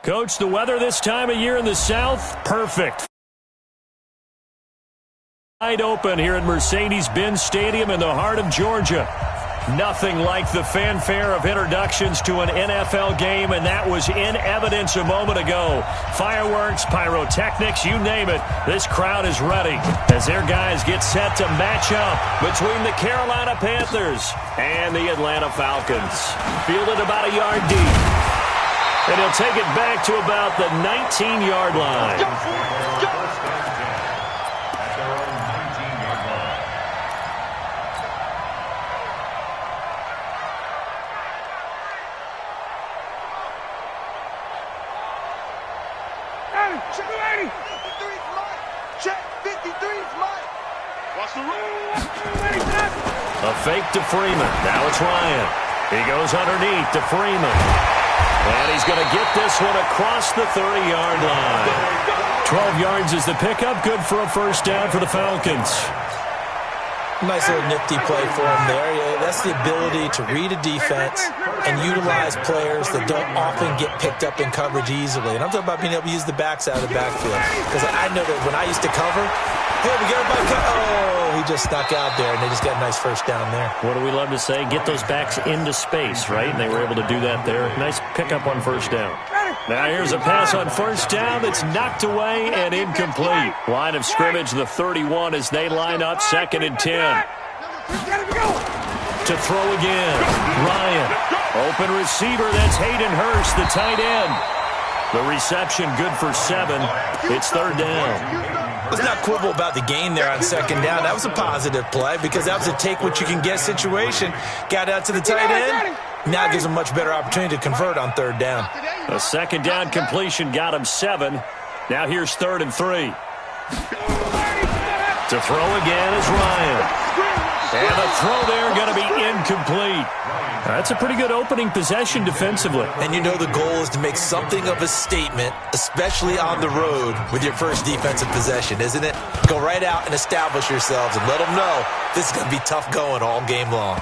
Coach, the weather this time of year in the South, perfect. Wide open here at Mercedes-Benz Stadium in the heart of Georgia. Nothing like the fanfare of introductions to an NFL game, and that was in evidence a moment ago. Fireworks, pyrotechnics, you name it. This crowd is ready as their guys get set to match up between the Carolina Panthers and the Atlanta Falcons. Fielded about a yard deep. And he'll take it back to about the 19-yard line. A fake to Freeman. Now it's Ryan. He goes underneath to Freeman. And he's going to get this one across the 30-yard line. 12 yards is the pickup. Good for a first down for the Falcons. Nice little nifty play for him there. Yeah, that's the ability to read a defense and utilize players that don't often get picked up in coverage easily. And I'm talking about being able to use the backs out of the backfield. Because I know that when I used to cover, hey, we got everybody oh, he just snuck out there, and they just got a nice first down there. What do we love to say? Get those backs into space, right? And they were able to do that there. Nice pickup on first down. Now here's a pass on first down that's knocked away and incomplete. Line of scrimmage, the 31 as they line up 2nd and 10. To throw again. Ryan. Open receiver, that's Hayden Hurst, the tight end. The reception good for 7. It's 3rd down. Let's not quibble about the gain there on 2nd down. That was a positive play because that was a take-what-you-can-get situation. Got out to the tight end. Now it gives him a much better opportunity to convert on 3rd down. A 2nd down completion got him 7. Now here's 3rd and 3. To throw again is Ryan. And the throw there going to be incomplete. That's a pretty good opening possession defensively. And you know the goal is to make something of a statement, especially on the road with your first defensive possession, isn't it? Go right out and establish yourselves and let them know this is going to be tough going all game long.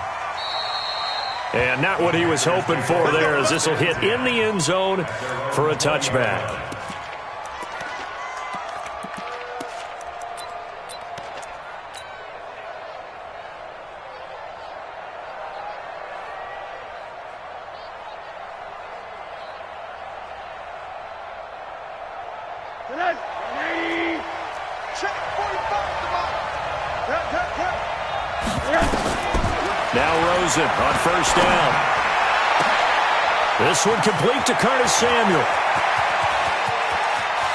And not what he was hoping for there, as this will hit in the end zone for a touchback. Now Rosen on first down. This one complete to Curtis Samuel.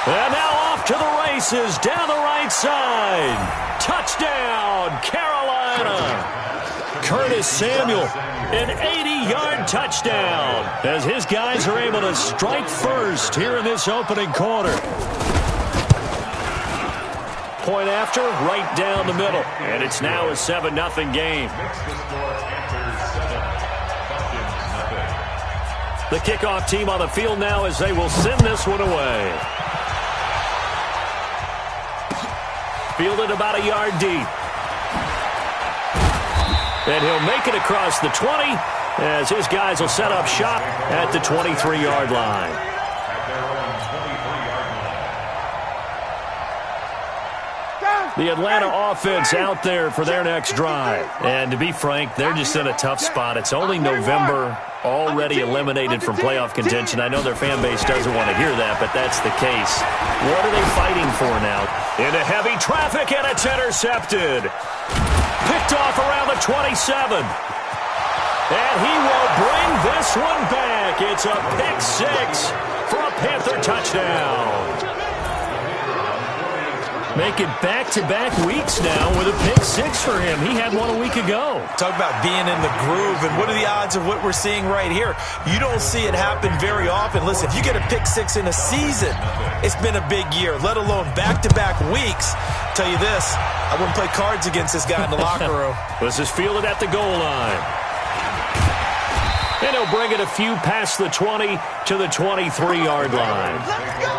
And now off to the races down the right side. Touchdown, Carolina. Curtis Samuel, an 80-yard touchdown as his guys are able to strike first here in this opening quarter. Point after, right down the middle. And it's now a 7-0 game. The kickoff team on the field now as they will send this one away. Fielded about a yard deep. And he'll make it across the 20 as his guys will set up shop at the 23-yard line. The Atlanta offense out there for their next drive. And to be frank, they're just in a tough spot. It's only November, already eliminated from playoff contention. I know their fan base doesn't want to hear that, but that's the case. What are they fighting for now? Into heavy traffic, and it's intercepted. Picked off around the 27. And he will bring this one back. It's a pick 6 for a Panther touchdown. Making back-to-back weeks now with a pick 6 for him. He had one a week ago. Talk about being in the groove, and what are the odds of what we're seeing right here? You don't see it happen very often. Listen, if you get a pick 6 in a season, it's been a big year, let alone back-to-back weeks. Tell you this, I wouldn't play cards against this guy in the locker room. This is fielded at the goal line. And he'll bring it a few past the 20 to the 23-yard line. Let's go!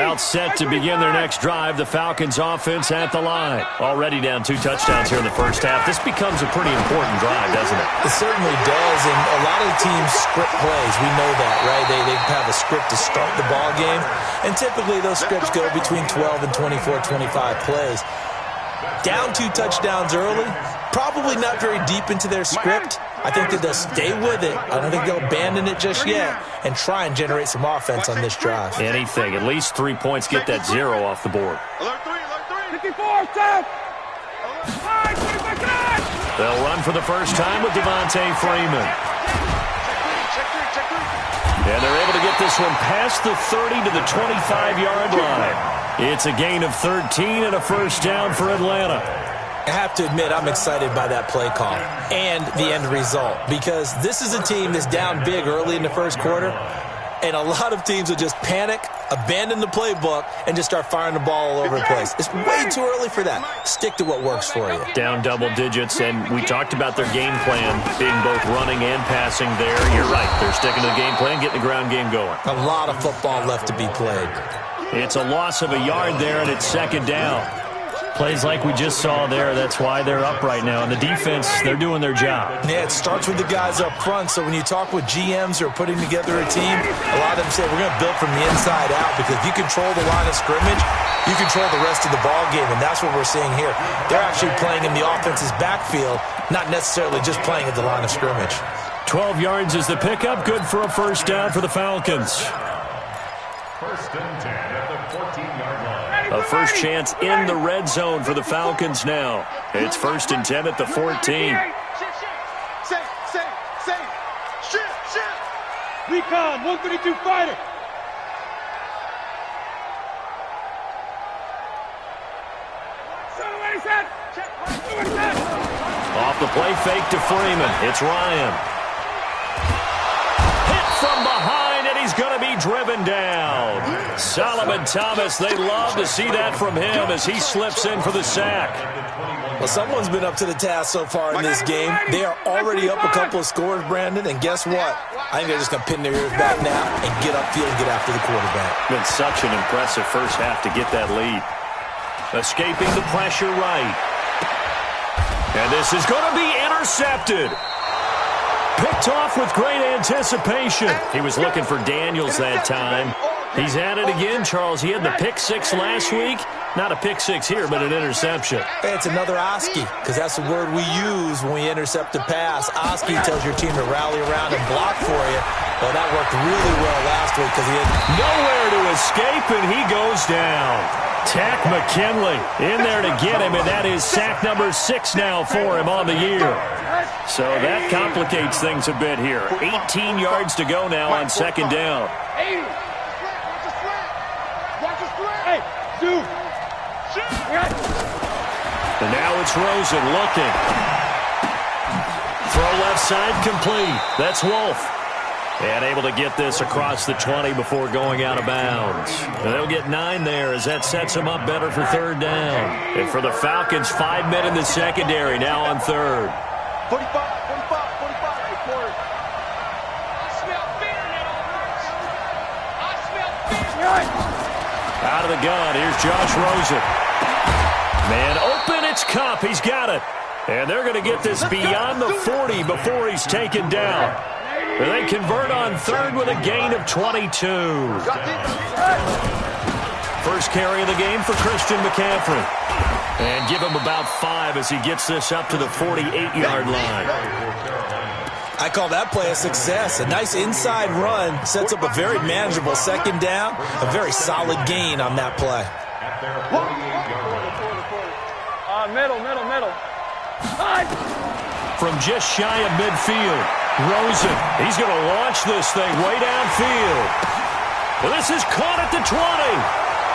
About set to begin their next drive, the Falcons offense at the line. Already down 2 touchdowns here in the first half. This becomes a pretty important drive, doesn't it? It certainly does, and a lot of the teams script plays. We know that, right? They have a script to start the ball game, and typically those scripts go between 12 and 24, 25 plays. Down 2 touchdowns early, probably not very deep into their script. I think that they'll stay with it. I don't think they'll abandon it just yet and try and generate some offense on this drive. Anything. At least 3 points. Get that 0 off the board. Alert 3. 54, stop. They'll run for the first time with Devontae Freeman. And they're able to get this one past the 30 to the 25-yard line. It's a gain of 13 and a first down for Atlanta. I have to admit, I'm excited by that play call and the end result, because this is a team that's down big early in the first quarter, and a lot of teams will just panic, abandon the playbook, and just start firing the ball all over the place. It's way too early for that. Stick to what works for you. Down double digits, and we talked about their game plan being both running and passing there. You're right. They're sticking to the game plan, getting the ground game going. A lot of football left to be played. It's a loss of a yard there, and it's second down. Plays like we just saw there, that's why they're up right now. And the defense, they're doing their job. Yeah, it starts with the guys up front. So when you talk with GMs who are putting together a team, a lot of them say we're going to build from the inside out, because if you control the line of scrimmage, you control the rest of the ball game, and that's what we're seeing here. They're actually playing in the offense's backfield, not necessarily just playing at the line of scrimmage. 12 yards is the pickup, good for a first down for the Falcons. First and 10 at the 14-yard line. A first chance in the red zone for the Falcons now. It's first and 10 at the 14. Recon, 132 fighter. Off the play fake to Freeman. It's Ryan. Hit from behind, and he's going to be driven down. Solomon Thomas, they love to see that from him as he slips in for the sack. Well, someone's been up to the task so far in this game. They are already up a couple of scores, Brandon, and guess what? I think they're just going to pin their ears back now and get upfield and get after the quarterback. Been such an impressive first half to get that lead. Escaping the pressure right. And this is going to be intercepted. Picked off with great anticipation. He was looking for Daniels that time. He's at it again, Charles. He had the pick 6 last week. Not a pick 6 here, but an interception. Hey, it's another Oski, because that's the word we use when we intercept a pass. Oski tells your team to rally around and block for you. Well, that worked really well last week because he had nowhere to escape, and he goes down. Tack McKinley in there to get him, and that is sack number 6 now for him on the year. So that complicates things a bit here. 18 yards to go now on second down. And now it's Rosen looking. Throw left side complete. That's Wolf. And able to get this across the 20 before going out of bounds. And they'll get 9 there as that sets them up better for third down. And for the Falcons, 5 men in the secondary now on third. 45, 45, 45, quarter. Out of the gun, here's Josh Rosen. Man open, it's Cup, he's got it. And they're going to get this beyond the 40 before he's taken down. And they convert on third with a gain of 22. First carry of the game for Christian McCaffrey. And give him about 5 as he gets this up to the 48-yard line. I call that play a success. A nice inside run sets up a very manageable second down. A very solid gain on that play. Middle. From just shy of midfield, Rosen, he's going to launch this thing way downfield. And this is caught at the 20.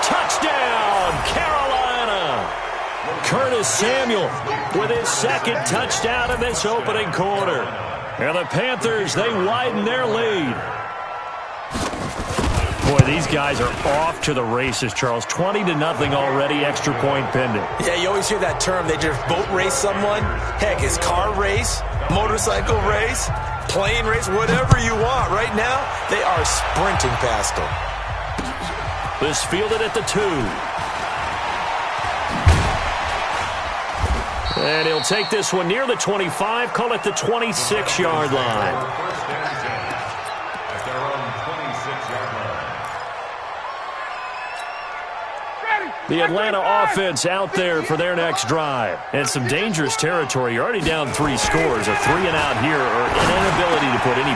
Touchdown, Carolina. Curtis Samuel with his second touchdown in this opening quarter. And the Panthers, they widen their lead. Boy, these guys are off to the races, Charles. 20-0 already, extra point pending. Yeah, you always hear that term. They just boat race someone. Heck, it's car race, motorcycle race, plane race, whatever you want. Right now, they are sprinting past them. This fielded at the 2. And he'll take this one near the 25, call it the 26-yard line. First and 10 at their own 26-yard line. The Atlanta offense out there for their next drive. And some dangerous territory. You're already down 3 scores. A 3-and-out here or an inability to put any.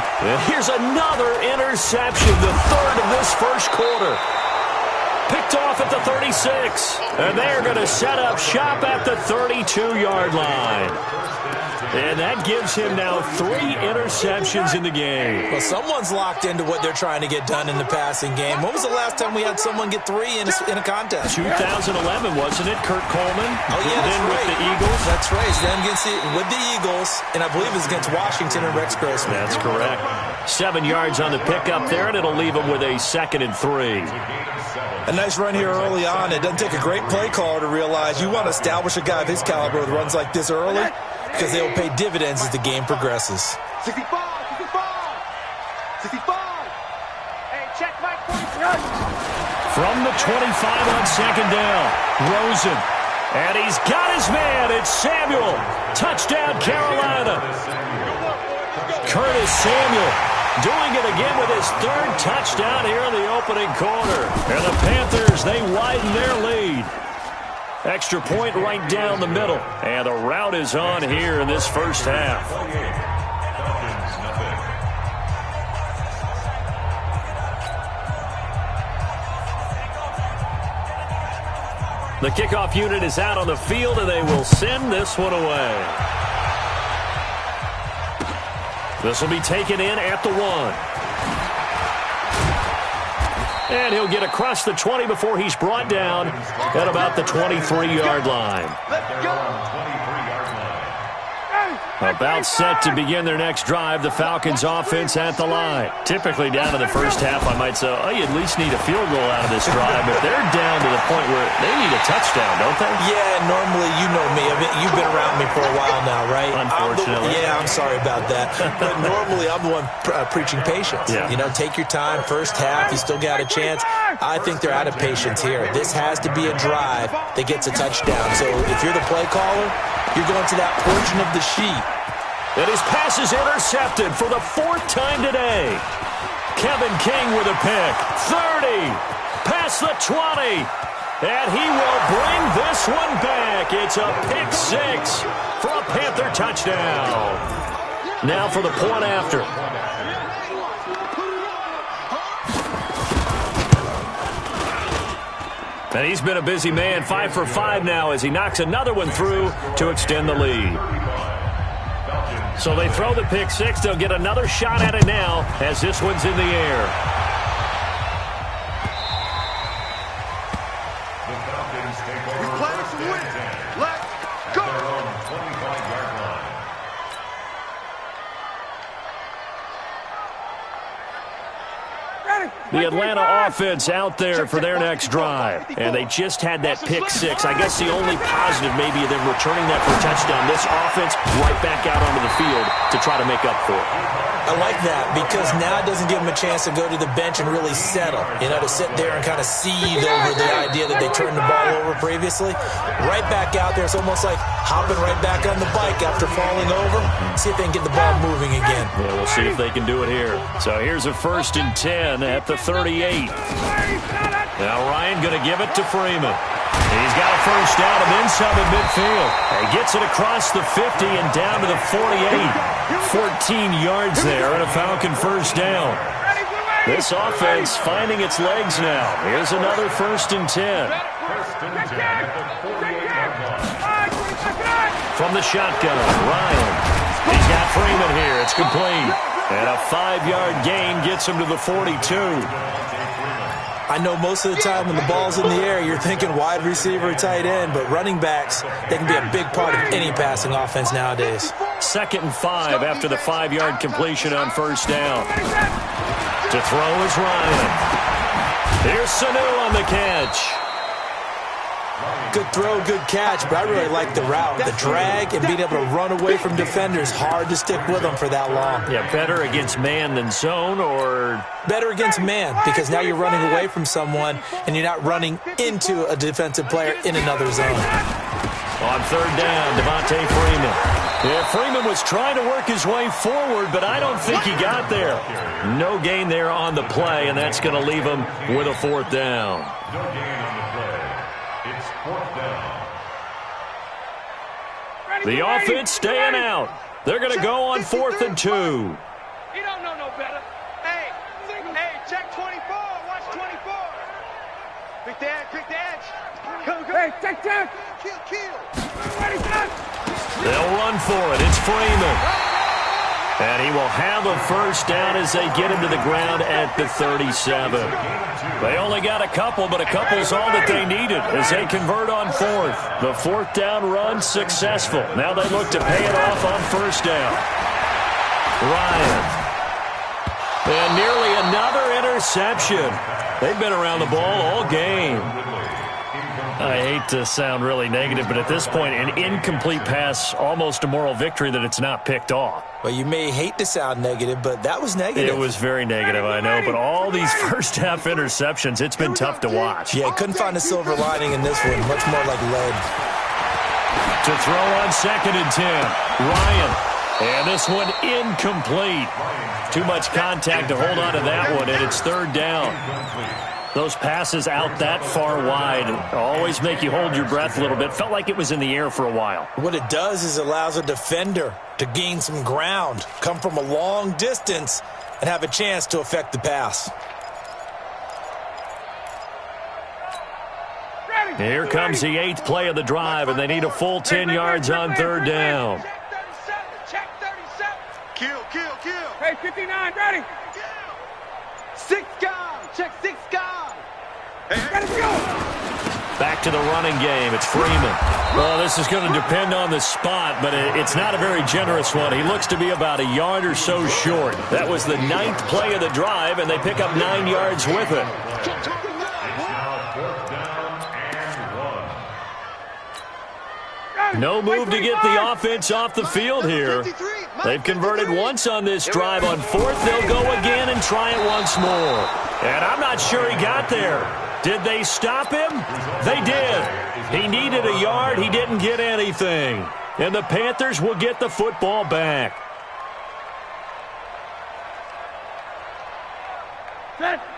Here's another interception, the third of this first quarter. Picked off at the 36. And they're going to set up shop at the 32-yard line. And that gives him now 3 interceptions in the game. Well, someone's locked into what they're trying to get done in the passing game. When was the last time we had someone get 3 in a contest? 2011, wasn't it? Kurt Coleman. Oh, yeah, that's then right. With the Eagles. That's right. It's them with the Eagles, and I believe it's against Washington and Rex Grossman. That's correct. 7 yards on the pickup there, and it'll leave them with a 2nd and 3. A nice run here early on. It doesn't take a great play caller to realize you want to establish a guy of his caliber with runs like this early because they will pay dividends as the game progresses. 65. Hey, check Mike 43. From the 25 on 2nd down, Rosen. And he's got his man. It's Samuel. Touchdown, Carolina. Curtis Samuel doing it again with his 3rd touchdown here in the opening quarter. And the Panthers, they widen their lead. Extra point right down the middle. And the rout is on here in this first half. The kickoff unit is out on the field, and they will send this one away. This will be taken in at the 1. And he'll get across the 20 before he's brought down at about the 23-yard line. About set to begin their next drive, the Falcons offense at the line. Typically down to the first half, I might say, oh, you at least need a field goal out of this drive. But they're down to the point where they need a touchdown, don't they? Yeah, normally, you know me. You've been around me for a while now, right? Unfortunately. I'm sorry about that. But normally, I'm the one preaching patience. Yeah. You know, take your time. First half, you still got a chance. I think they're out of patience here. This has to be a drive that gets a touchdown. So if you're the play caller, you're going to that portion of the sheet. And his pass is intercepted for the 4th time today. Kevin King with a pick. 30. Past the 20. And he will bring this one back. It's a pick 6 for a Panther touchdown. Now for the point after. And he's been a busy man. 5 for 5 now as he knocks another one through to extend the lead. So they throw the pick 6. They'll get another shot at it now as this one's in the air. The Falcons take over. We play to win. Let's go. Their own 25-yard line. The Atlanta offense out there for their next drive. And they just had that pick 6. I guess the only positive maybe of them returning that for a touchdown. This offense right back out onto the field to try to make up for it. I like that because now it doesn't give them a chance to go to the bench and really settle, you know, to sit there and kind of seethe over the idea that they turned the ball over previously. Right back out there. It's almost like hopping right back on the bike after falling over. See if they can get the ball moving again. Yeah, we'll see if they can do it here. So here's a 1st and 10 at the 38. Now Ryan going to give it to Freeman. He's got a first down and then some at midfield. He gets it across the 50 and down to the 48. 14 yards there and a Falcon first down. This offense finding its legs now. Here's another 1st and 10. 1st and 10 at the 48-yard line. From the shotgun, Ryan. He's got Freeman here. It's complete. And a 5-yard gain gets him to the 42. I know most of the time when the ball's in the air, you're thinking wide receiver, tight end, but running backs, they can be a big part of any passing offense nowadays. 2nd and 5 after the 5-yard completion on first down. To throw is Ryan. Here's Sanu on the catch. Good throw, good catch, but I really like the route. The drag and being able to run away from defenders, hard to stick with them for that long. Yeah, better against man than zone, or? Better against man, because now you're running away from someone and you're not running into a defensive player in another zone. On third down, Devontae Freeman. Yeah, Freeman was trying to work his way forward, but I don't think he got there. No gain there on the play, and that's going to leave him with a fourth down. No gain on the play. It's fourth down. The offense staying out. They're going to go on 4th and 2. You don't know no better. Hey, check 24. Watch 24. Pick the edge. Go. Hey, check. Kill. Ready, set. They'll run for it. It's Freeman. And he will have a first down as they get him to the ground at the 37. They only got a couple, but a couple's all that they needed as they convert on 4th. The 4th down run successful. Now they look to pay it off on first down. Ryan. And nearly another interception. They've been around the ball all game. I hate to sound really negative, but at this point, an incomplete pass, almost a moral victory that it's not picked off. Well, you may hate to sound negative, but that was negative. It was very negative, I know, but all these first-half interceptions, it's been tough to watch. Yeah, couldn't find a silver lining in this one. Much more like lead. To throw on 2nd and 10, Ryan. And this one incomplete. Too much contact to hold on to that one, and it's 3rd down. Those passes out that far wide always make you hold your breath a little bit. Felt like it was in the air for a while. What it does is it allows a defender to gain some ground, come from a long distance, and have a chance to affect the pass. Here comes the 8th play of the drive, and they need a full 10 yards on 3rd down. Check 37. Kill. Hey, 59, ready. 6 guys. Check 6 guys. Hey, let's go. Back to the running game. It's Freeman. Well, this is going to depend on the spot, but it's not a very generous one. He looks to be about a yard or so short. That was the 9th play of the drive, and they pick up 9 yards with it. No move to get the offense off the field here. They've converted once on this drive. On 4th, they'll go again and try it once more. And I'm not sure he got there. Did they stop him? They did. He needed a yard. He didn't get anything. And the Panthers will get the football back.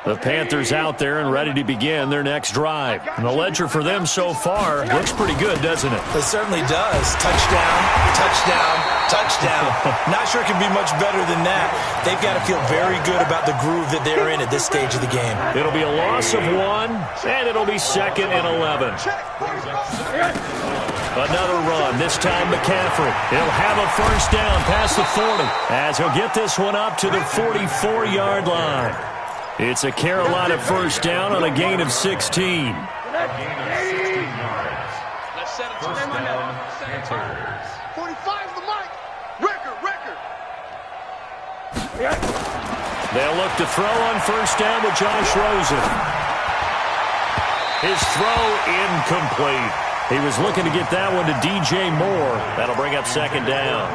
The Panthers out there and ready to begin their next drive. And the ledger for them so far looks pretty good, doesn't it? It certainly does. Touchdown. Not sure it can be much better than that. They've got to feel very good about the groove that they're in at this stage of the game. It'll be a loss of 1, and it'll be 2nd and 11. Another run, this time McCaffrey. He'll have a first down past the 40 as he'll get this one up to the 44-yard line. It's a Carolina first down on a gain of 16. Let's set it to them on that. 45's the mic. Record. They'll look to throw on first down with Josh Rosen. His throw incomplete. He was looking to get that one to DJ Moore. That'll bring up 2nd down.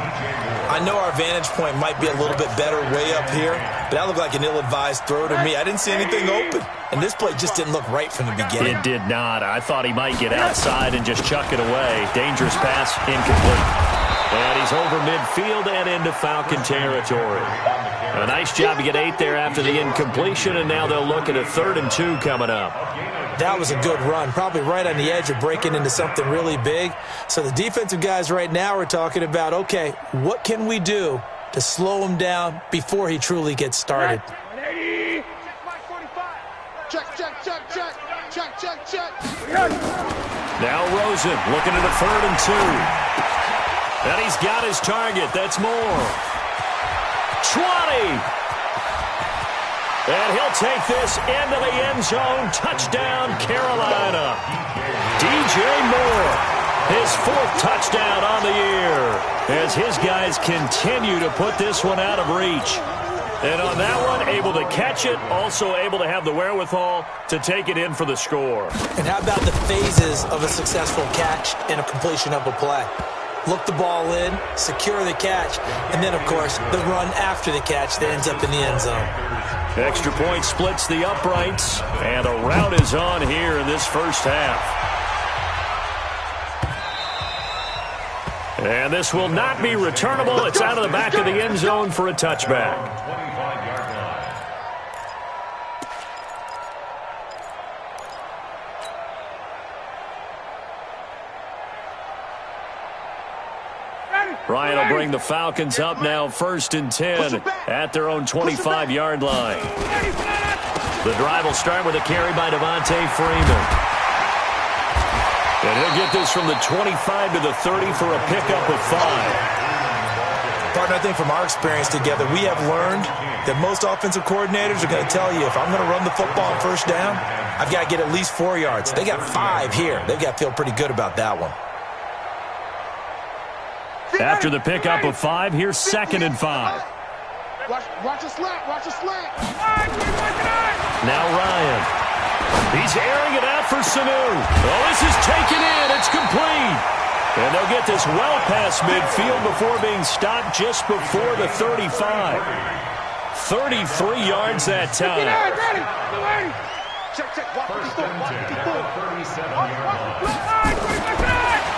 I know our vantage point might be a little bit better way up here, but that looked like an ill-advised throw to me. I didn't see anything open, and this play just didn't look right from the beginning. It did not. I thought he might get outside and just chuck it away. Dangerous pass, incomplete. And he's over midfield and into Falcon territory. A nice job to get 8 there after the incompletion, and now they'll look at a 3rd and 2 coming up. That was a good run, probably right on the edge of breaking into something really big. So the defensive guys right now are talking about, okay, what can we do to slow him down before he truly gets started? Check. Now Rosen looking at a 3rd and 2. And he's got his target. That's Moore. 20. And he'll take this into the end zone. Touchdown, Carolina. DJ Moore, his 4th touchdown on the year, as his guys continue to put this one out of reach. And on that one, able to catch it, also able to have the wherewithal to take it in for the score. And how about the phases of a successful catch and a completion of a play? Look the ball in, secure the catch, and then, of course, the run after the catch that ends up in the end zone. Extra point splits the uprights, and a rout is on here in this first half. And this will not be returnable. It's out of the back of the end zone for a touchback. Ryan will bring the Falcons up now 1st and 10 at their own 25-yard line. The drive will start with a carry by Devontae Freeman. And he'll get this from the 25 to the 30 for a pickup of 5. Partner, I think from our experience together, we have learned that most offensive coordinators are going to tell you, if I'm going to run the football on 1st down, I've got to get at least 4 yards. They got 5 here. They've got to feel pretty good about that one. After the pickup of 5, here's 2nd and 5. Watch a slant. Watch a slant. Now Ryan. He's airing it out for Sanu. Oh, this is taken in. It's complete. And they'll get this well past midfield before being stopped just before the 35. 33 yards that time. Check.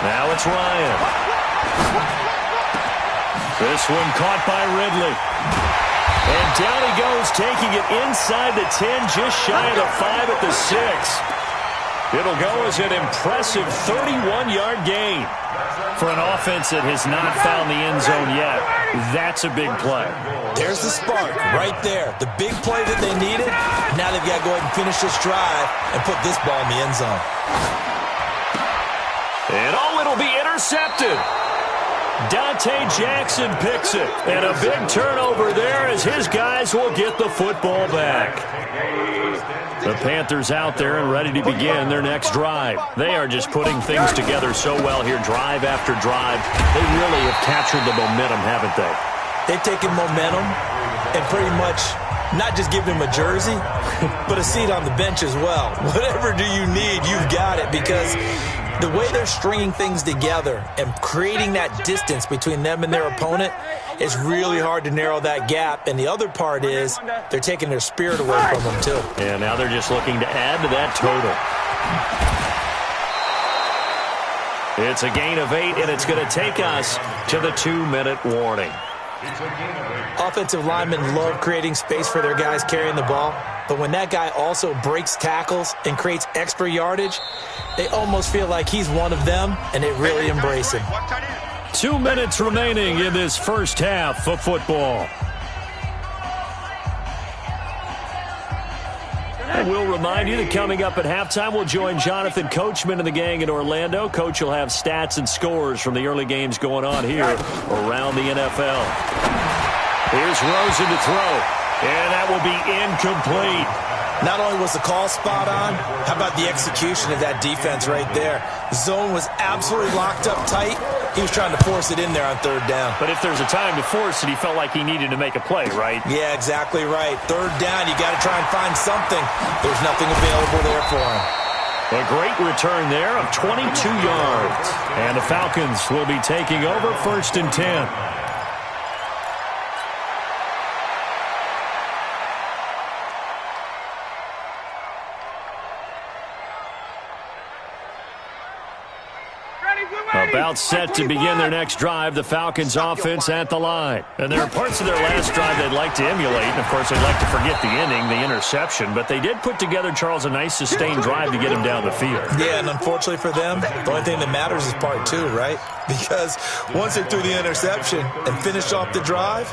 Now it's Ryan. This one caught by Ridley. And down he goes, taking it inside the 10, just shy of the 5 at the 6. It'll go as an impressive 31-yard gain. For an offense that has not found the end zone yet, that's a big play. There's the spark right there. The big play that they needed. Now they've got to go ahead and finish this drive and put this ball in the end zone. And it'll be intercepted. Dante Jackson picks it. And a big turnover there as his guys will get the football back. The Panthers out there and ready to begin their next drive. They are just putting things together so well here, drive after drive. They really have captured the momentum, haven't they? They've taken momentum and pretty much not just give him a jersey, but a seat on the bench as well. Whatever do you need, you've got it, because the way they're stringing things together and creating that distance between them and their opponent is really hard to narrow that gap. And the other part is they're taking their spirit away from them, too. And now they're just looking to add to that total. It's a gain of 8, and it's going to take us to the 2-minute warning. Offensive linemen love creating space for their guys carrying the ball, but when that guy also breaks tackles and creates extra yardage, they almost feel like he's one of them, and they really embrace him. 2 minutes remaining in this first half of football. I will remind you that coming up at halftime, we'll join Jonathan Coachman and the gang in Orlando. Coach will have stats and scores from the early games going on here around the NFL. Here's Rosen to throw, and that will be incomplete. Not only was the call spot on, how about the execution of that defense right there? The zone was absolutely locked up tight. He was trying to force it in there on 3rd down. But if there's a time to force it, he felt like he needed to make a play, right? Yeah, exactly right. 3rd down, you got to try and find something. There's nothing available there for him. A great return there of 22 yards. And the Falcons will be taking over 1st and 10. About set to begin their next drive, the Falcons offense at the line. And there are parts of their last drive they'd like to emulate, and of course they'd like to forget the inning, the interception, but they did put together, Charles, a nice sustained drive to get him down the field. Yeah, and unfortunately for them, the only thing that matters is part 2, right? Because once they threw the interception and finished off the drive,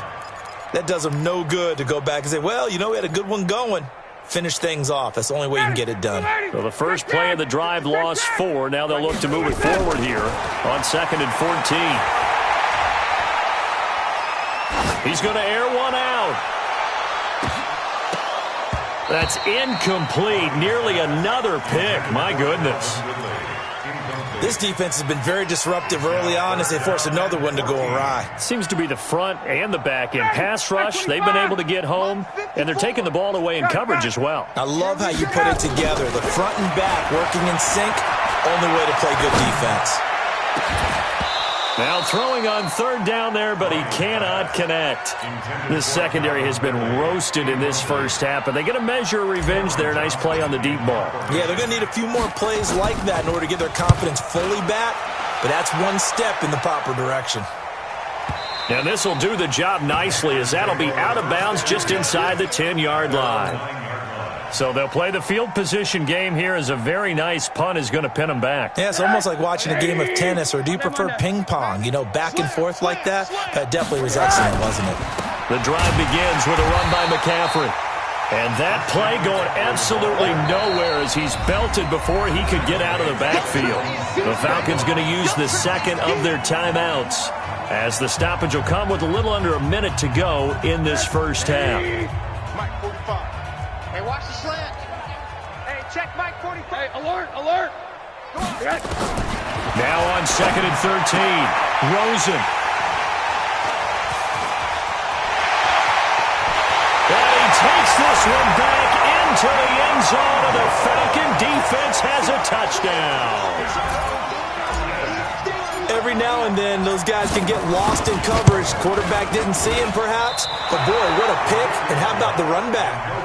that does them no good to go back and say, well, you know, we had a good one going. Finish things off. That's the only way you can get it done. So the first play of the drive lost 4. Now they'll look to move it forward here on 2nd and 14. He's going to air one out. That's incomplete. Nearly another pick. My goodness. This defense has been very disruptive early on as they force another one to go awry. Seems to be the front and the back end. Pass rush, they've been able to get home, and they're taking the ball away in coverage as well. I love how you put it together. The front and back working in sync, only way to play good defense. Now throwing on third down there, but he cannot connect. This secondary has been roasted in this first half, but they get a measure of revenge there. Nice play on the deep ball. Yeah, they're going to need a few more plays like that in order to get their confidence fully back, but that's one step in the proper direction. And this will do the job nicely as that'll be out of bounds just inside the 10-yard line. So they'll play the field position game here as a very nice punt is going to pin them back. Yeah, it's almost like watching a game of tennis, or do you prefer ping pong? You know, back and forth like that? That definitely was excellent, wasn't it? The drive begins with a run by McCaffrey. And that play going absolutely nowhere as he's belted before he could get out of the backfield. The Falcons going to use the second of their timeouts as the stoppage will come with a little under a minute to go in this first half. Hey, watch the slant. Hey, check Mike 45. Hey, alert, alert. Now on 2nd and 13, Rosen. And he takes this one back into the end zone, and the Falcon defense has a touchdown. Every now and then, those guys can get lost in coverage. Quarterback didn't see him, perhaps. But, boy, what a pick. And how about the run back?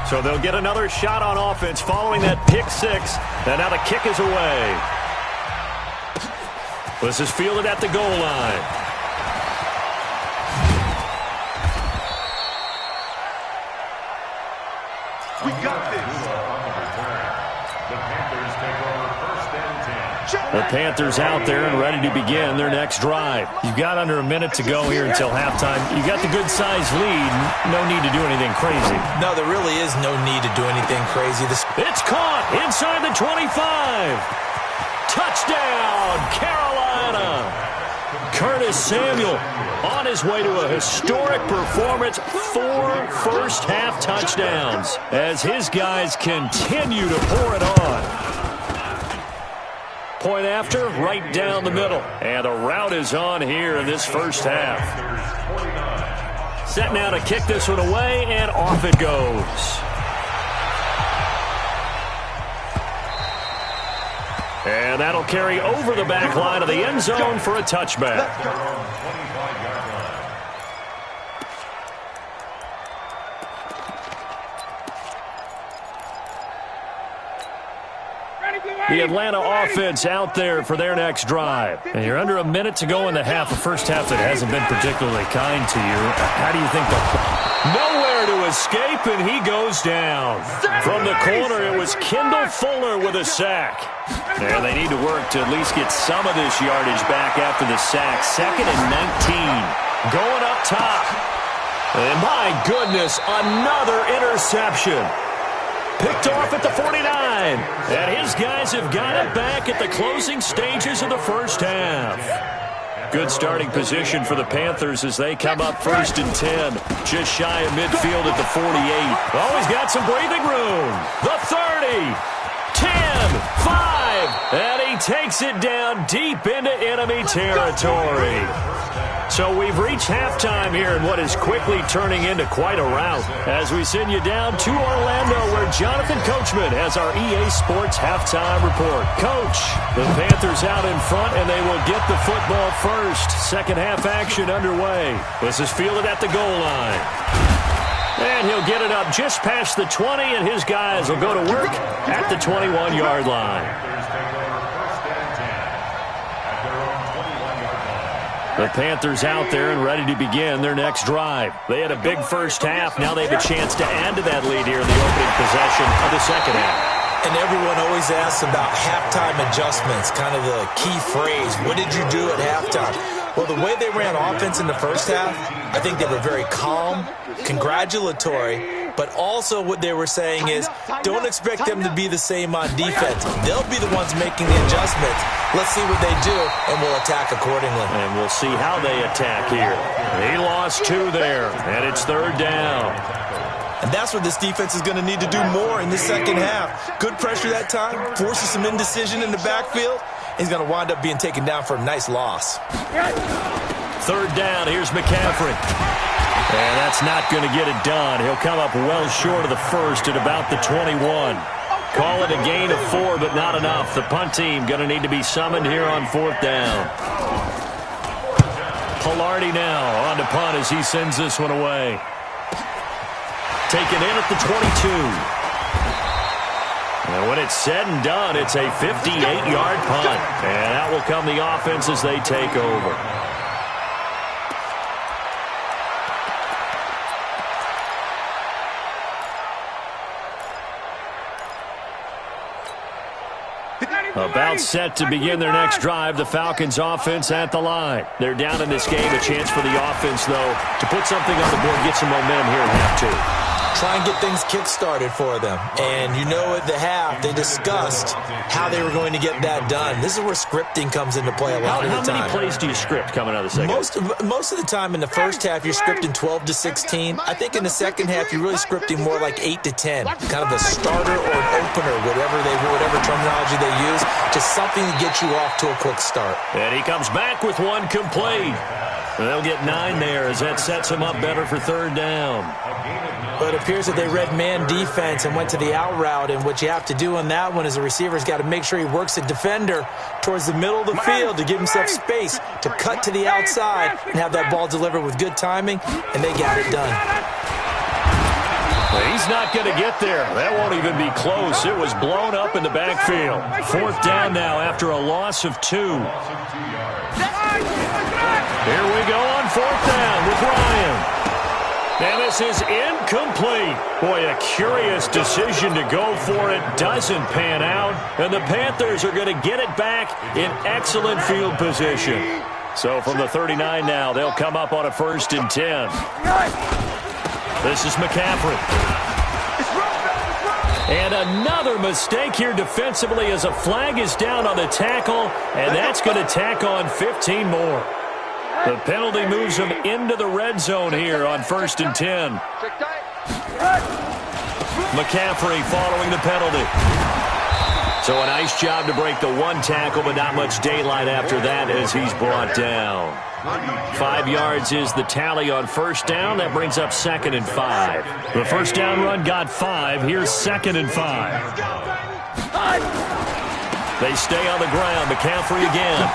So they'll get another shot on offense following that pick six. And now the kick is away. This is fielded at the goal line. We got this. The Panthers out there and ready to begin their next drive. You've got under a minute to go here until halftime. You've got the good-sized lead. No need to do anything crazy. No, there really is no need to do anything crazy. It's caught inside the 25. Touchdown, Carolina. Curtis Samuel on his way to a historic performance. 4 first-half touchdowns as his guys continue to pour it on. Point after, right down the middle. And the route is on here in this first half. Set now to kick this one away, and off it goes. And that'll carry over the back line of the end zone for a touchback. The Atlanta offense out there for their next drive. And you're under a minute to go in the half, a first half that hasn't been particularly kind to you. How do you think they'll play? Nowhere to escape, and he goes down. From the corner, it was Kendall Fuller with a sack. And they need to work to at least get some of this yardage back after the sack. 2nd and 19. Going up top. And my goodness, another interception. Picked off at the 49. And his guys have got it back at the closing stages of the first half. Good starting position for the Panthers as they come up 1st and 10. Just shy of midfield at the 48. Always got some breathing room. The 30. 10. 5. And he takes it down deep into enemy territory. So we've reached halftime here in what is quickly turning into quite a rout as we send you down to Orlando where Jonathan Coachman has our EA Sports halftime report. Coach, the Panthers out in front and they will get the football first. Second half action underway. This is fielded at the goal line. And he'll get it up just past the 20 and his guys will go to work at the 21-yard line. The Panthers out there and ready to begin their next drive. They had a big first half. Now they have a chance to add to that lead here in the opening possession of the second half. And everyone always asks about halftime adjustments, kind of the key phrase. What did you do at halftime? Well, the way they ran offense in the first half, I think they were very calm, congratulatory, but also what they were saying is don't expect them to be the same on defense. They'll be the ones making the adjustments. Let's see what they do, and we'll attack accordingly. And we'll see how they attack here. He lost 2 there, and it's 3rd down. And that's what this defense is going to need to do more in the second half. Good pressure that time, forces some indecision in the backfield. He's going to wind up being taken down for a nice loss. Third down, here's McCaffrey. And that's not going to get it done. He'll come up well short of the first at about the 21. Call it a gain of 4, but not enough. The punt team going to need to be summoned here on fourth down. Pilardi now on to punt as he sends this one away. Taken in at the 22. And when it's said and done, it's a 58-yard punt. And that will come the offense as they take over. About set to begin their next drive, the Falcons offense at the line. They're down in this game. A chance for the offense, though, to put something on the board, get some momentum here at half two. Try and get things kick-started for them. And you know at the half, they discussed how they were going to get that done. This is where scripting comes into play a lot of the time. How many plays do you script coming out of the second? Most of the time in the first half, you're scripting 12 to 16. I think in the second half, you're really scripting more like 8 to 10. Kind of a starter or an opener, whatever terminology they use. Just something to get you off to a quick start. And he comes back with one complete. They'll get 9 there as that sets him up better for third down. But it appears that they read man defense and went to the out route, and what you have to do on that one is the receiver's got to make sure he works the defender towards the middle of the field to give himself space to cut to the outside and have that ball delivered with good timing, and they got it done. He's not going to get there. That won't even be close. It was blown up in the backfield. Fourth down now after a loss of 2. Here we go on fourth down with Ryan. And this is incomplete. Boy, a curious decision to go for it. Doesn't pan out. And the Panthers are going to get it back in excellent field position. So from the 39 now, they'll come up on a 1st and 10. This is McCaffrey. And another mistake here defensively as a flag is down on the tackle. And that's going to tack on 15 more. The penalty moves him into the red zone here on 1st and 10. McCaffrey following the penalty. So a nice job to break the one tackle, but not much daylight after that as he's brought down. 5 yards is the tally on first down. That brings up 2nd and 5. The first down run got 5. Here's 2nd and 5. They stay on the ground. McCaffrey again.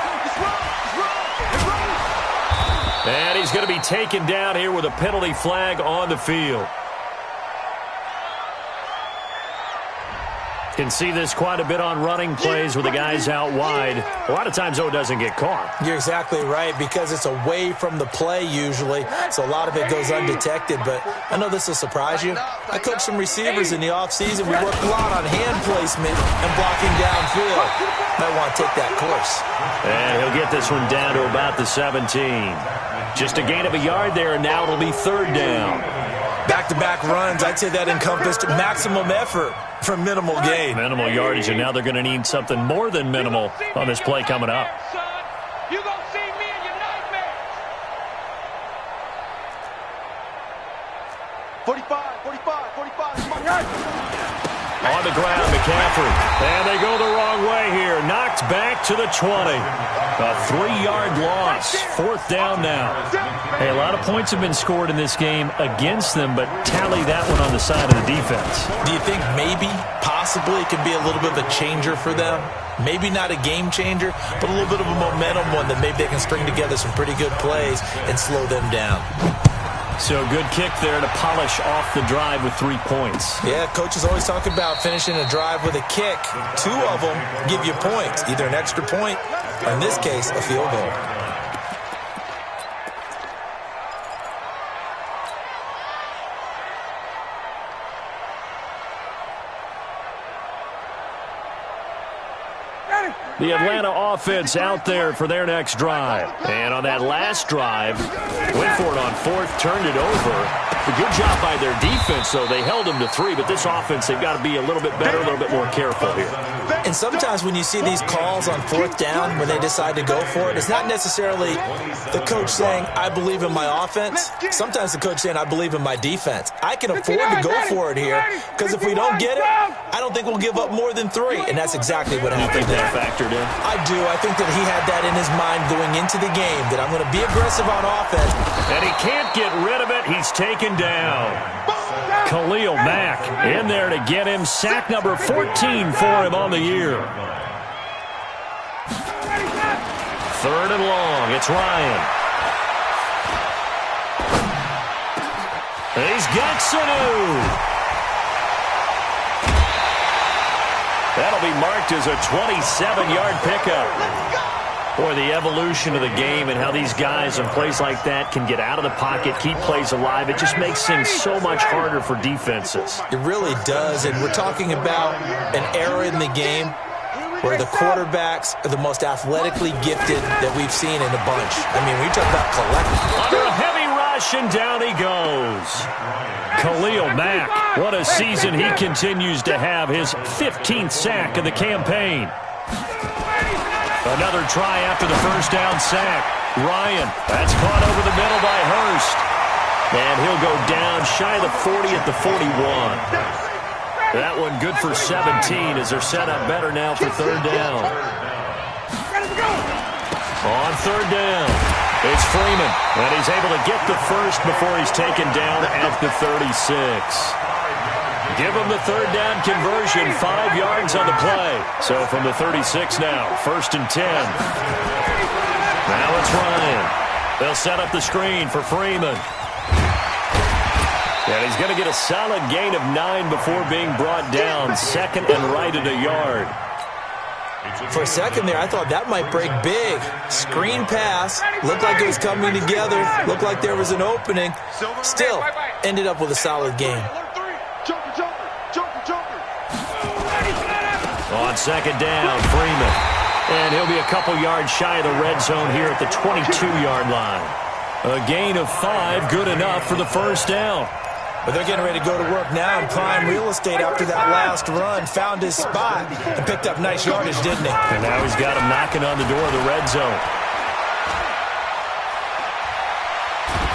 And he's going to be taken down here with a penalty flag on the field. Can see this quite a bit on running plays with the guys out wide. A lot of times, though, it doesn't get caught. You're exactly right, because it's away from the play usually, so a lot of it goes undetected. But I know this will surprise you. I coached some receivers in the offseason. We worked a lot on hand placement and blocking downfield. Might want to take that course. And he'll get this one down to about the 17. Just a gain of a yard there, and now it'll be 3rd down. Back-to-back runs, I'd say that encompassed maximum effort for minimal gain. Minimal yardage, and now they're going to need something more than minimal on this play coming up. You gonna see me in your nightmares. 45. On the ground, McCaffrey. And they go the wrong way here. Knocked back to the 20. A 3-yard loss. 4th down now. Hey, a lot of points have been scored in this game against them, but tally that one on the side of the defense. Do you think maybe, possibly, it could be a little bit of a changer for them? Maybe not a game changer, but a little bit of a momentum one that maybe they can string together some pretty good plays and slow them down. So good kick there to polish off the drive with 3 points. Yeah, coaches always talk about finishing a drive with a kick. 2 of them give you points, either an extra point or, in this case, a field goal. The Atlanta offense out there for their next drive. And on that last drive, went for it on fourth, turned it over. A good job by their defense, though. They held them to 3, but this offense, they've got to be a little bit better, a little bit more careful here. And sometimes when you see these calls on fourth down, when they decide to go for it, it's not necessarily the coach saying, I believe in my offense. Sometimes the coach saying, I believe in my defense. I can afford to go for it here, because if we don't get it, I don't think we'll give up more than 3. And that's exactly what happened there. That factored in? I do. I think that he had that in his mind going into the game, that I'm going to be aggressive on offense. And he can't get rid of it. He's taken down. Khalil Mack in there to get him. Sack number 14 for him on the year. 3rd and long. It's Ryan. He's got Sanu. That'll be marked as a 27-yard pickup. Boy, the evolution of the game and how these guys in plays like that can get out of the pocket, keep plays alive, it just makes things so much harder for defenses. It really does, and we're talking about an era in the game where the quarterbacks are the most athletically gifted that we've seen in a bunch. I mean, we talk about collective. Under a heavy rush, and down he goes. Khalil Mack, what a season he continues to have, his 15th sack of the campaign. Another try after the first down sack. Ryan, that's caught over the middle by Hurst. And he'll go down shy of the 40 at the 41. That one good for 17 as they're set up better now for 3rd down. On 3rd down, it's Freeman. And he's able to get the first before he's taken down at the 36. Give him the 3rd down conversion, 5 yards on the play. So from the 36 now, 1st and 10. Now it's Ryan. They'll set up the screen for Freeman. And he's going to get a solid gain of 9 before being brought down. 2nd and right at a yard. For a second there, I thought that might break big. Screen pass. Looked like it was coming together. Looked like there was an opening. Still, ended up with a solid game. On 2nd down, Freeman. And he'll be a couple yards shy of the red zone here at the 22-yard line. A gain of 5, good enough for the 1st down. But they're getting ready to go to work now in prime real estate after that last run. Found his spot and picked up nice yardage, didn't he? And now he's got him knocking on the door of the red zone.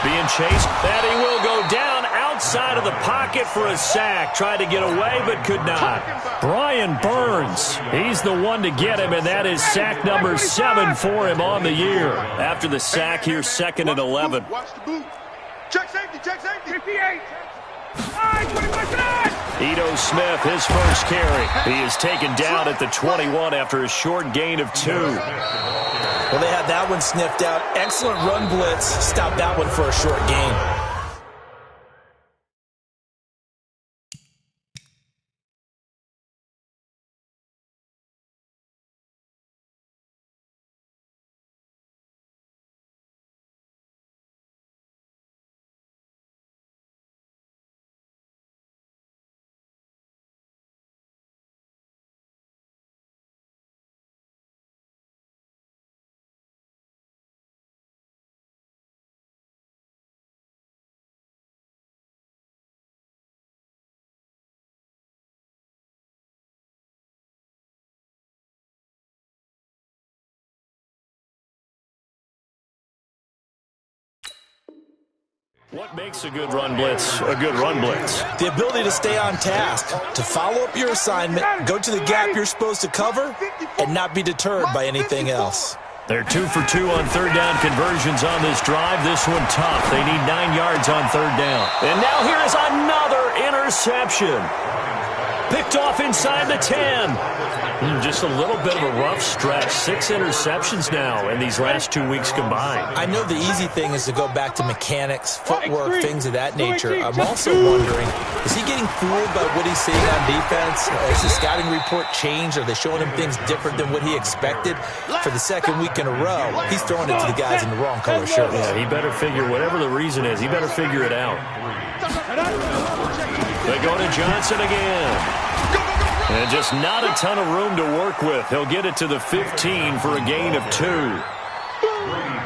Being chased, and he will go down outside of the pocket for a sack. Tried to get away, but could not. Brian Burns, he's the one to get him, and that is sack number 7 for him on the year. After the sack here, 2nd and 11. Watch the boot. Check safety, 58. Ito Smith, his first carry. He is taken down at the 21 after a short gain of 2. Well, they had that one sniffed out. Excellent run blitz. Stopped that one for a short gain. What makes a good run blitz a good run blitz? The ability to stay on task, to follow up your assignment, go to the gap you're supposed to cover, and not be deterred by anything else. They're 2 for 2 on 3rd down conversions on this drive. This one tough. They need 9 yards on 3rd down. And now here is another interception. Picked off inside the 10. Just a little bit of a rough stretch. 6 interceptions now in these last 2 weeks combined. I know the easy thing is to go back to mechanics, footwork, things of that nature. I'm also wondering, is he getting fooled by what he's seeing on defense? Has the scouting report changed? Are they showing him things different than what he expected? For the 2nd week in a row, he's throwing it to the guys in the wrong color shirts. Yeah, he better figure, whatever the reason is, he better figure it out. They go to Johnson again. And just not a ton of room to work with. He'll get it to the 15 for a gain of 2.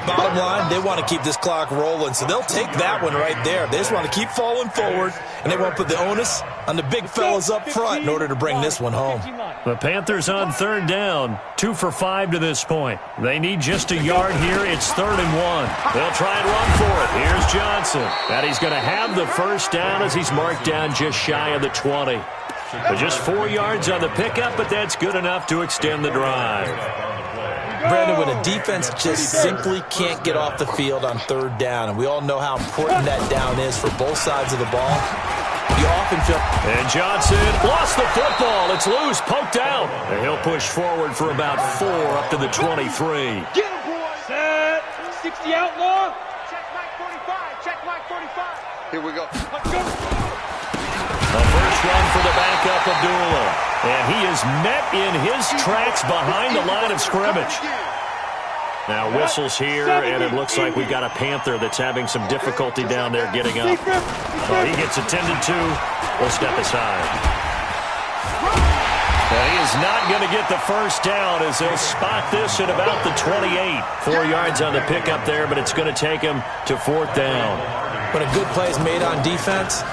Bottom line, they want to keep this clock rolling, so they'll take that one right there. They just want to keep falling forward, and they want to put the onus on the big fellas up front in order to bring this one home. The Panthers on 3rd down, 2 for 5 to this point. They need just a yard here. It's 3rd and 1. They'll try and run for it. Here's Johnson. And he's going to have the first down as he's marked down just shy of the 20. Just 4 yards on the pickup, but that's good enough to extend the drive. Brandon, when a defense just simply can't get off the field on 3rd down, and we all know how important that down is for both sides of the ball, you often feel... And Johnson lost the football. It's loose, poked out. And he'll push forward for about 4 up to the 23. Get him, boys. Set. 60 outlaw. Check Mike 45. Check Mike 45. Here we go. Let's go. A first run for the backup, Abdullah. And he is met in his tracks behind the line of scrimmage. Now whistles here, and it looks like we've got a Panther that's having some difficulty down there getting up. He gets attended to. We'll step aside. Now he is not going to get the first down as they'll spot this at about the 28. 4 yards on the pickup there, but it's going to take him to 4th down. When a good play is made on defense,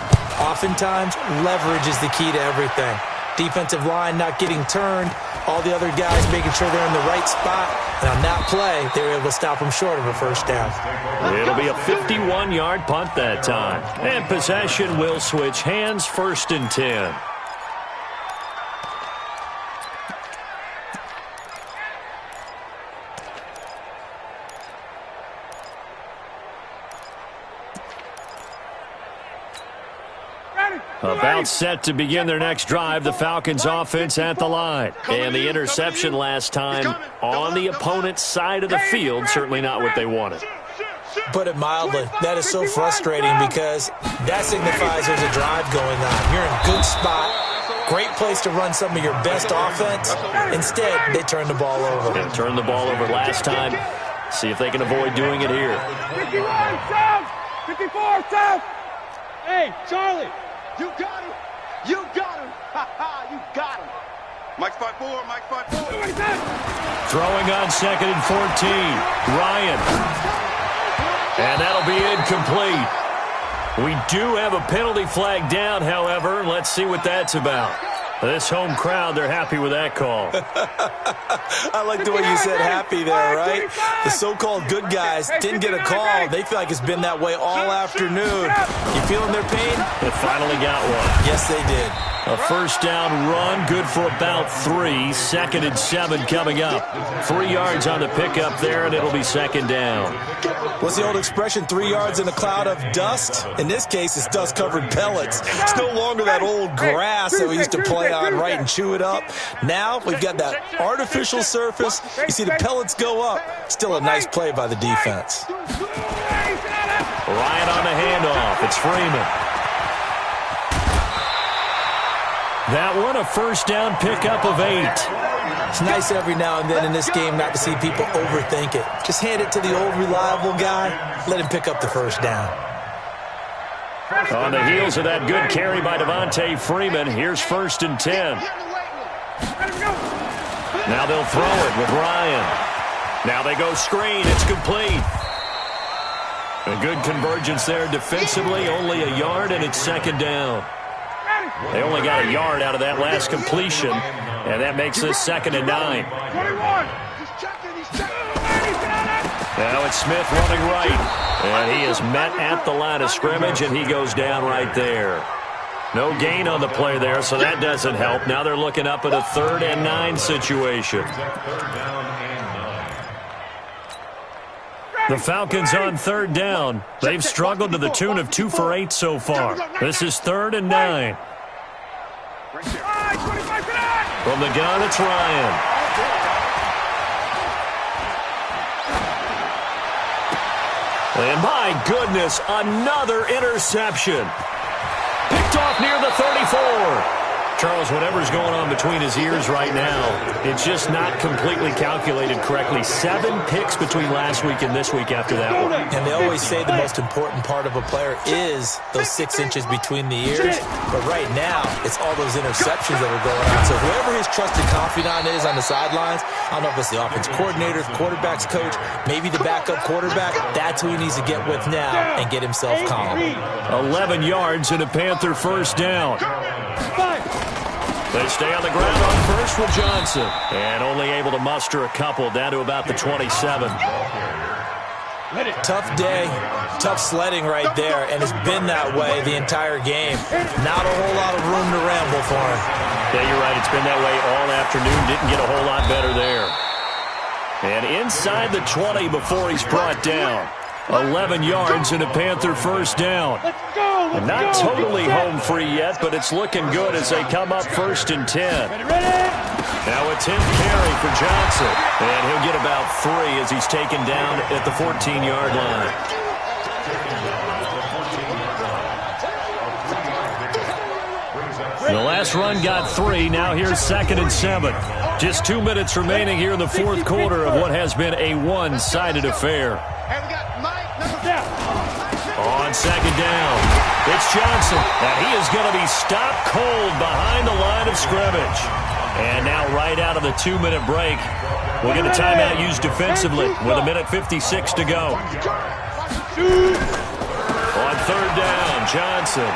oftentimes leverage is the key to everything. Defensive line not getting turned, all the other guys making sure they're in the right spot, and on that play, they were able to stop them short of a first down. It'll be a 51-yard punt that time. And possession will switch hands, 1st and 10. About set to begin their next drive, the Falcons offense at the line. And the interception last time on the opponent's side of the field, certainly not what they wanted. Put it mildly, that is so frustrating because that signifies there's a drive going on. You're in a good spot, great place to run some of your best offense. Instead, they turn the ball over. They turned the ball over last time. See if they can avoid doing it here. 51 south, 54 south. Hey, Charlie. You got him. You got him. Ha-ha, you got him. Mike's 5-4. Mike's 5-4. Throwing on 2nd and 14. Ryan. And that'll be incomplete. We do have a penalty flag down, however. Let's see what that's about. This home crowd, they're happy with that call. I like the way you said happy there, right? The so-called good guys didn't get a call. They feel like it's been that way all afternoon. You feeling their pain? They finally got one. Yes, they did. A first down run, good for about 3. 2nd and 7 coming up. 3 yards on the pickup there, and it'll be 2nd down. What's the old expression, 3 yards in a cloud of dust? In this case, it's dust-covered pellets. It's no longer that old grass that we used to play on, right, and chew it up. Now we've got that artificial surface. You see the pellets go up. Still a nice play by the defense. Ryan on the handoff. It's Freeman. That one, a first down pickup of 8. It's nice every now and then in this game not to see people overthink it. Just hand it to the old reliable guy. Let him pick up the first down. On the heels of that good carry by Devontae Freeman, here's 1st and 10. Now they'll throw it with Ryan. Now they go screen. It's complete. A good convergence there defensively, only a yard, and it's 2nd down. They only got a yard out of that last completion, and that makes this 2nd and 9. Now it's Smith running right, and he is met at the line of scrimmage, and he goes down right there. No gain on the play there, so that doesn't help. Now they're looking up at a 3rd and 9 situation. The Falcons on 3rd down. They've struggled to the tune of 2 for 8 so far. This is 3rd and 9. From the gun, it's Ryan. And my goodness, another interception. Picked off near the 34. Charles, whatever's going on between his ears right now, it's just not completely calculated correctly. 7 picks between last week and this week after that one. And they always say the most important part of a player is those 6 inches between the ears. But right now, it's all those interceptions that are going on. So whoever his trusted confidant is on the sidelines, I don't know if it's the offense coordinator, quarterback's coach, maybe the backup quarterback, that's who he needs to get with now and get himself calm. 11 yards and a Panther first down. They stay on the ground on first with Johnson. And only able to muster a couple down to about the 27. Tough day, tough sledding right there, and it's been that way the entire game. Not a whole lot of room to ramble for him. Yeah, you're right. It's been that way all afternoon. Didn't get a whole lot better there. And inside the 20 before he's brought down. 11 yards and a Panther first down. And not totally home free yet, but it's looking good as they come up 1st and 10. Now a 10th carry for Johnson. And he'll get about 3 as he's taken down at the 14-yard line. The last run got 3. Now here's 2nd and 7. Just 2 minutes remaining here in the fourth quarter of what has been a one-sided affair. On 2nd down, it's Johnson, and he is going to be stopped cold behind the line of scrimmage. And now right out of the 2-minute break, we'll get a timeout used defensively with 1:56 to go. On 3rd down, Johnson.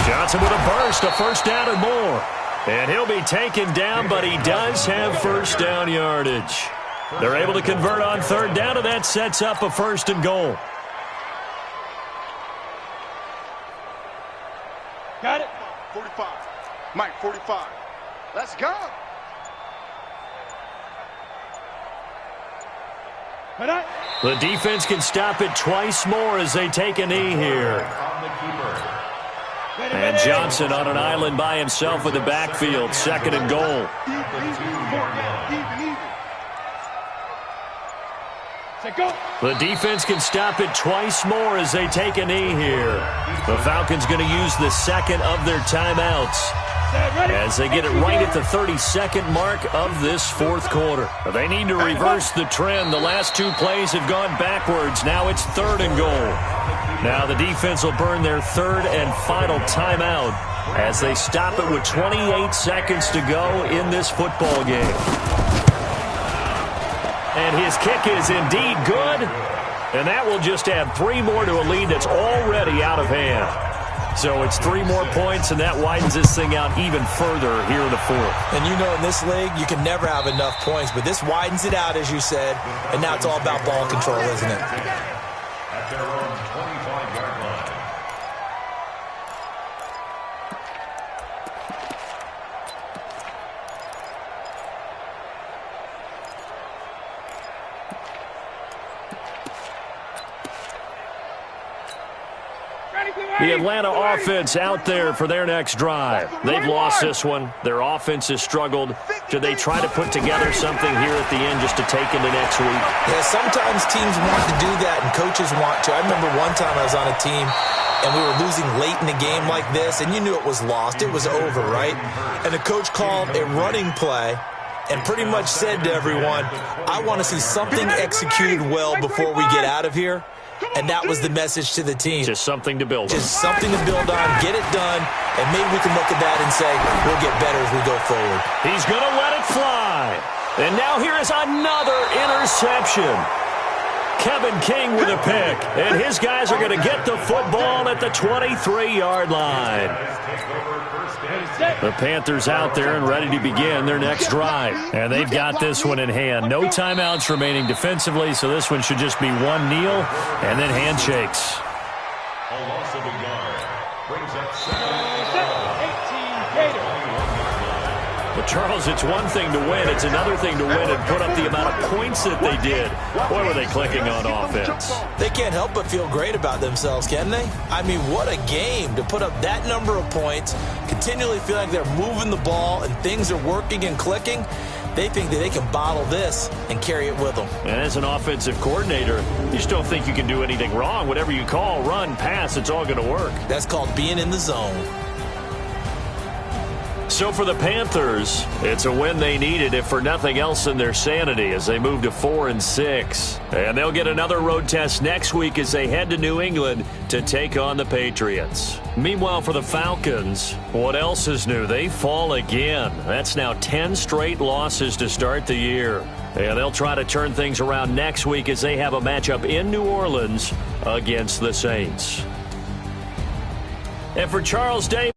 Johnson with a burst, a first down and more. And he'll be taken down, but he does have first down yardage. They're able to convert on 3rd down, and that sets up a 1st and goal. Got it. 45. Mike, 45. Let's go. The defense can stop it twice more as they take a knee here. And Johnson on an island by himself with the backfield. 2nd and goal. The defense can stop it twice more as they take a knee here. The Falcons going to use the 2nd of their timeouts as they get it right at the 32nd mark of this fourth quarter. They need to reverse the trend. The last 2 plays have gone backwards. Now it's 3rd and goal. Now the defense will burn their 3rd and final timeout as they stop it with 28 seconds to go in this football game. And his kick is indeed good. And that will just add 3 more to a lead that's already out of hand. So it's 3 more points, and that widens this thing out even further here in the fourth. And you know in this league, you can never have enough points, but this widens it out, as you said, and now it's all about ball control, isn't it? At their own 25-yard line. The Atlanta offense out there for their next drive. They've lost this one. Their offense has struggled. Do they try to put together something here at the end just to take into next week? Yeah, sometimes teams want to do that and coaches want to. I remember one time I was on a team and we were losing late in the game like this, and you knew it was lost. It was over, right? And the coach called a running play and pretty much said to everyone, I want to see something executed well before we get out of here. And that was the message to the team. Just something to build on. Just something to build on, get it done, and maybe we can look at that and say, we'll get better as we go forward. He's going to let it fly. And now here is another interception. Kevin King with a pick. And his guys are going to get the football at the 23-yard line. The Panthers out there and ready to begin their next drive. And they've got this one in hand. No timeouts remaining defensively, so this one should just be one kneel and then handshakes. A loss of a yard brings up 18 Gators. But, Charles, it's one thing to win. It's another thing to win and put up the amount of points that they did. Boy, were they clicking on offense. They can't help but feel great about themselves, can they? I mean, what a game to put up that number of points, continually feel like they're moving the ball and things are working and clicking. They think that they can bottle this and carry it with them. And as an offensive coordinator, you just don't think you can do anything wrong. Whatever you call, run, pass, it's all going to work. That's called being in the zone. So for the Panthers, it's a win they needed, if for nothing else than their sanity, as they move to 4-6. And they'll get another road test next week as they head to New England to take on the Patriots. Meanwhile, for the Falcons, what else is new? They fall again. That's now 10 straight losses to start the year. And they'll try to turn things around next week as they have a matchup in New Orleans against the Saints. And for Charles Day.